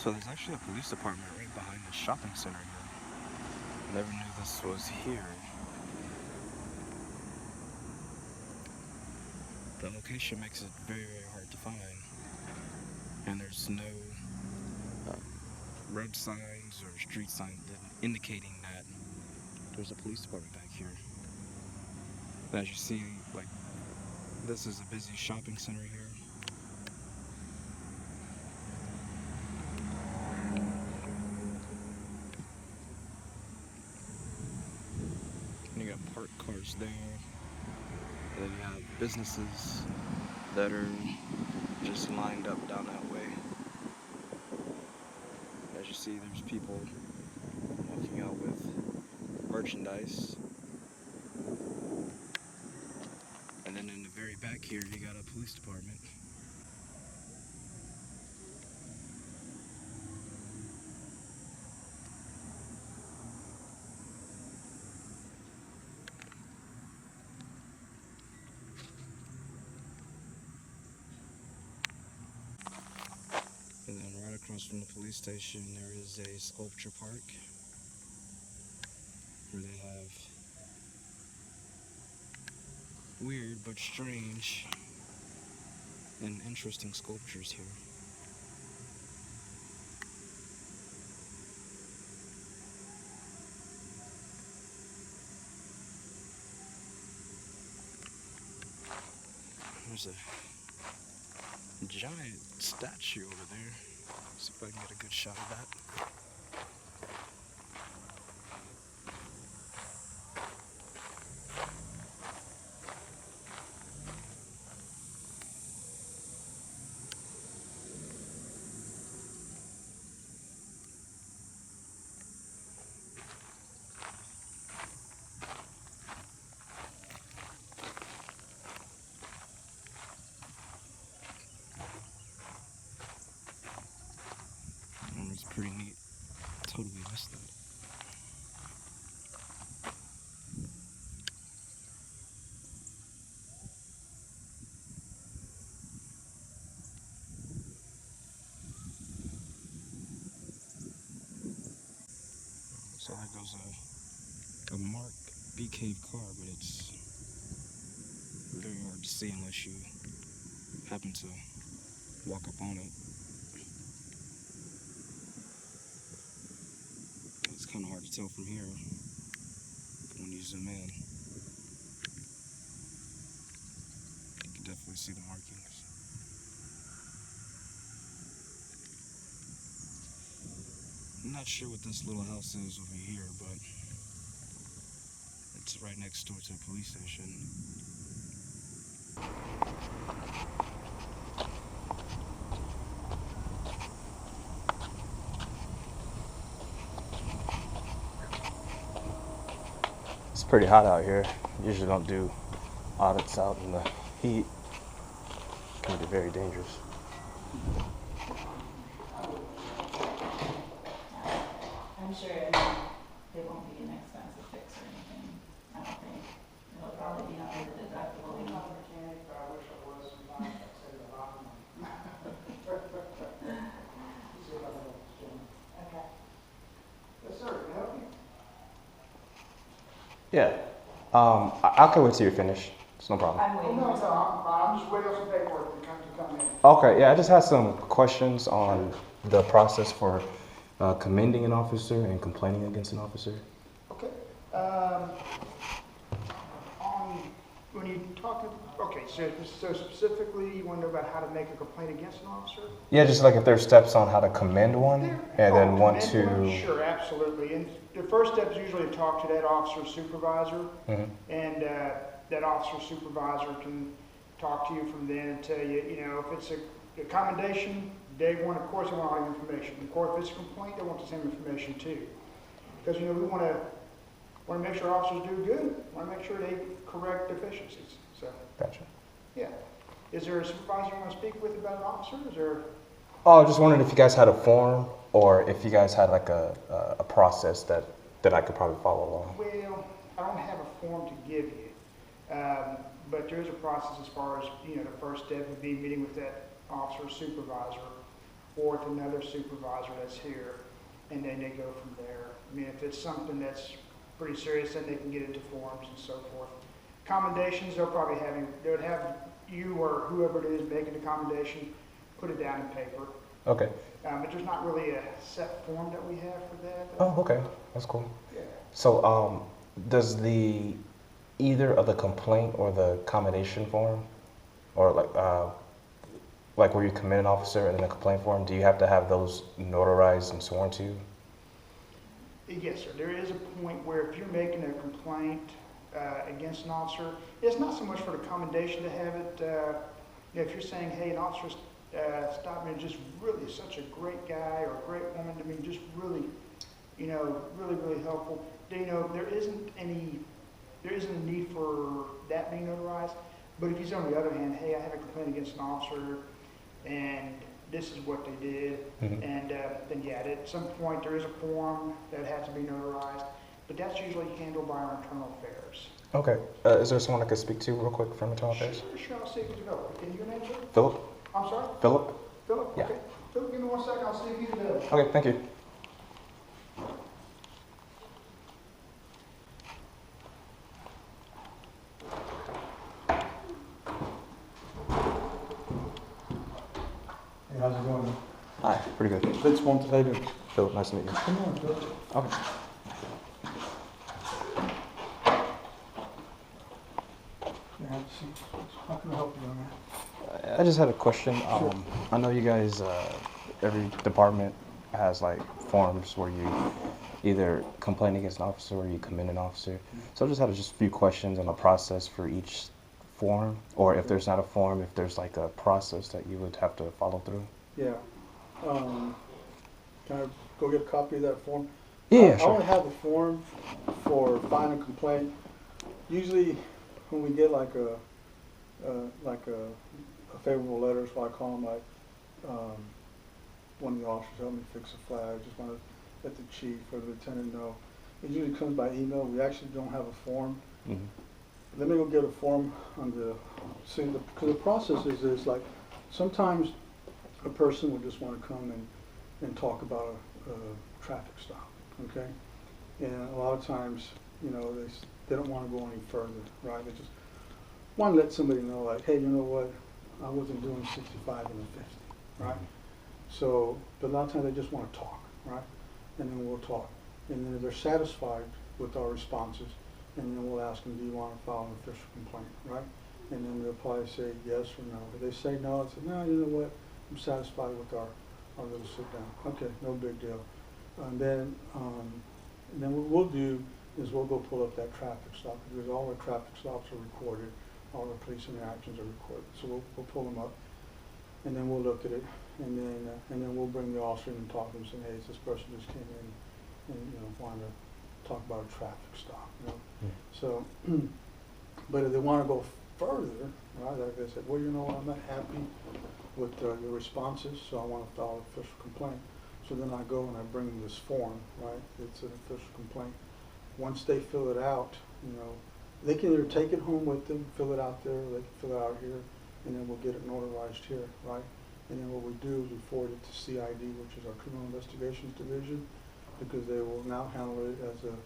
So there's actually a police department right behind the shopping center here. Never knew this was here. The location makes it very, very hard to find. And there's no road signs or street signs indicating that there's a police department back here. But as you see, like, this is a busy shopping center here. And you got parked cars there. And then you have businesses that are just lined up down that way. As you see, there's people walking out with merchandise. And then in the very back here, you got a police department. And then right across from the police station, there is a sculpture park where they have weird but strange and interesting sculptures here. There's a giant statue over there. See if I can get a good shot of that. It's pretty neat. Totally missed that. So there goes a marked bee cave car, but it's very hard to see unless you happen to walk up on it. It's kind of hard to tell from here when you zoom in. You can definitely see the markings. I'm not sure what this little house is over here, but it's right next door to the police station. It's pretty hot out here. Usually don't do audits out in the heat. It can be very dangerous. I'm sure it won't be an expensive fix or anything. I don't think. It'll probably be under the deductible. I wish I was sometimes. I'd say the bottom one. See if I can help this gentleman. Okay. Yes, sir. Can I help you? Yeah. I can wait till you're finished. It's no problem. I'm Oh, waiting no, for no, I'm just waiting on some paperwork to come in. Okay, yeah, I just had some questions on the process for commending an officer and complaining against an officer. Okay. When you talk, okay, so specifically, you want to know about how to make a complaint against an officer? Yeah, just like if there's steps on how to commend one, and then one commend one? to. Sure, absolutely. And the first step is usually to talk to that officer's supervisor, Mhm. and that officer supervisor can talk to you from then and tell you, if it's a commendation, they want, of course, they want all the information. Of course, if it's a complaint, they want the same information too. Because, we want to make sure officers do good, want to make sure they correct deficiencies. So, Gotcha. yeah. Is there a supervisor you want to speak with about an officer? Is there? Oh, I just wondered if you guys had a form or if you guys had like a process that I could probably follow along. Well, I don't have a form to give you, but there is a process as far as, the first step would be meeting with that officer or supervisor. or with another supervisor that's here, and then they go from there. I mean, if it's something that's pretty serious, then they can get into forms and so forth. Commendations, they would have you or whoever it is making the commendation, put it down in paper. Okay. But there's not really a set form that we have for that. Oh, okay. That's cool. Yeah. So, does either of the complaint or the commendation form, or like where you commit an officer and then a complaint form, do you have to have those notarized and sworn to? Yes, sir. There is a point where if you're making a complaint against an officer, it's not so much for the commendation to have it. If you're saying, hey, an officer stopped me, just really such a great guy or a great woman to me, just really, really helpful. There isn't a need for that being notarized. But if you say on the other hand, hey, I have a complaint against an officer, and this is what they did, Mm-hmm. and then yeah, at some point there is a form that has to be notarized, but that's usually handled by our internal affairs. Okay. Is there someone I could speak to real quick from internal affairs? Sure, I'll see if he's available. Can you name, sir? Philip? I'm sorry? Philip? Philip? Yeah. Okay. Philip, give me 1 second, I'll see if he's available. Okay, thank you. Hey, how's it going? Hi, pretty good. Vince Montes, how you doing? Philip, nice to meet you. Come on, Phil. Okay. Yeah, have a seat. How can I help you, young man? I just had a question. I know you guys, every department has like forms where you either complain against an officer or you commend an officer. So I just had just a few questions on the process for each form, or if there's not a form, if there's like a process that you would have to follow through. Yeah. Can I go get a copy of that form? Yeah, I sure. only have a form for filing a complaint. Usually, when we get like a favorable letter, so I call them like, one of the officers helped me fix a flag. Just want to let the chief or the lieutenant know. It usually comes by email. We actually don't have a form. Mm-hmm. Let me go get a form on because the process is like, sometimes a person would just want to come and talk about a traffic stop, okay? And a lot of times, they don't want to go any further, right? They just want to let somebody know, like, hey, you know what? I wasn't doing 65 and a 50, right? So, but a lot of times they just want to talk, right? And then we'll talk. And then if they're satisfied with our responses, and then we'll ask them, do you want to file an official complaint, right? And then they'll probably say yes or no. If they say no, I say, no, you know what? I'm satisfied with our little sit down. Okay, no big deal. And then what we'll do is we'll go pull up that traffic stop, because all our traffic stops are recorded, all our police interactions are recorded. So we'll pull them up, and then we'll look at it, and then we'll bring the officer in and talk to them, saying, hey, this person just came in and wanted to talk about a traffic stop. So, but if they want to go further, right? Like I said, well, I'm not happy with your responses, so I want to file an official complaint. So then I go and I bring them this form, right? It's an official complaint. Once they fill it out, they can either take it home with them, fill it out there, or they can fill it out here, and then we'll get it notarized here, right? And then what we do is we forward it to CID, which is our Criminal Investigations Division, because they will now handle it as an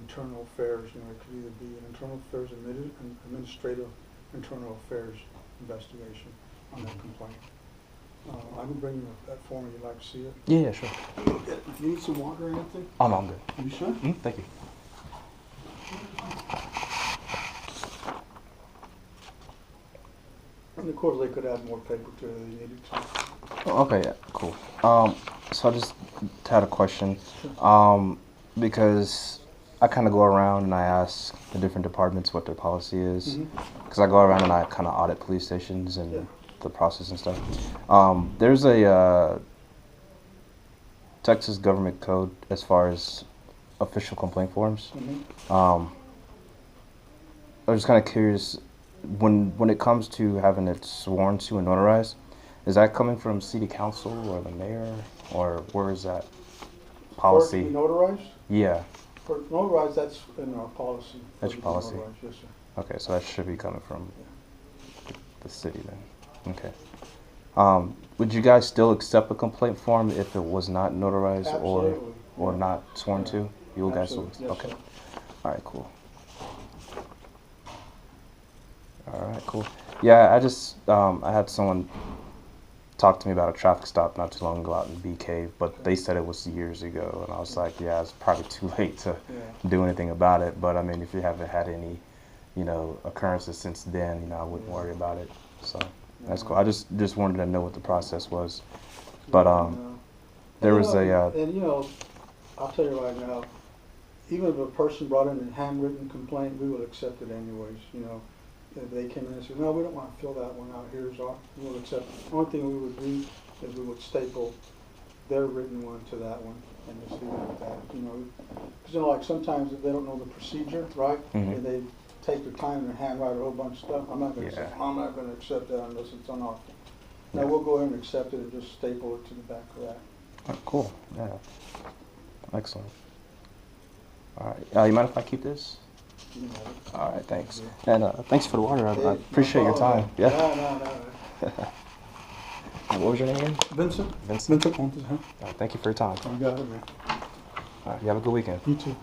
internal affairs. It could either be an internal affairs, an administrative internal affairs investigation on that complaint. I can bring you that form if you'd like to see it. Yeah, sure. You need some water or anything? Oh, no, I'm good. You sure? Thank you. And of course, they could add more paper to it if they needed to. Oh, okay, yeah, cool. So I just had a question. Because I kind of go around and I ask the different departments what their policy is. Because I go around and I kind of audit police stations and the process and stuff. There's a Texas government code as far as official complaint forms. I was just kind of curious, when it comes to having it sworn to and notarized, is that coming from city council or the mayor, or where is that policy? For it to be notarized? Yeah. For notarized, that's in our policy. That's your policy? Notarized, yes, sir. Okay, so that should be coming from the city then. Okay. Would you guys still accept a complaint form if it was not notarized Absolutely. or not sworn Yeah. to? You guys will, Absolutely. Yes, okay. sir. All right, cool. All right, cool. Yeah, I had someone talk to me about a traffic stop not too long ago out in Bee Cave, but they said it was years ago, and I was like, yeah, it's probably too late to Yeah. do anything about it. But I mean, if you haven't had any, occurrences since then, I wouldn't worry about it. So that's cool. I just wanted to know what the process was. But there was I'll tell you right now, even if a person brought in a handwritten complaint, we would accept it anyways, If they came in and said, no, we don't want to fill that one out, we would accept it. The only thing we would do is we would staple their written one to that one and just leave it at that, Because, like sometimes they don't know the procedure, right? Mhm. And they take the time and handwrite a whole bunch of stuff. I'm not gonna say, Yeah. I'm not gonna accept that unless it's on our. Yeah. Now, we'll go ahead and accept it and just staple it to the back of that. oh, cool. Yeah. Excellent. All right. You mind if I keep this? You know. All right. Thanks. And thanks for the water. I appreciate your time. Yeah. No. What was your name again? Vincent? Vincent. Vincent Pontes, huh? Thank you for your time. You got it, man. All right. You have a good weekend. You too.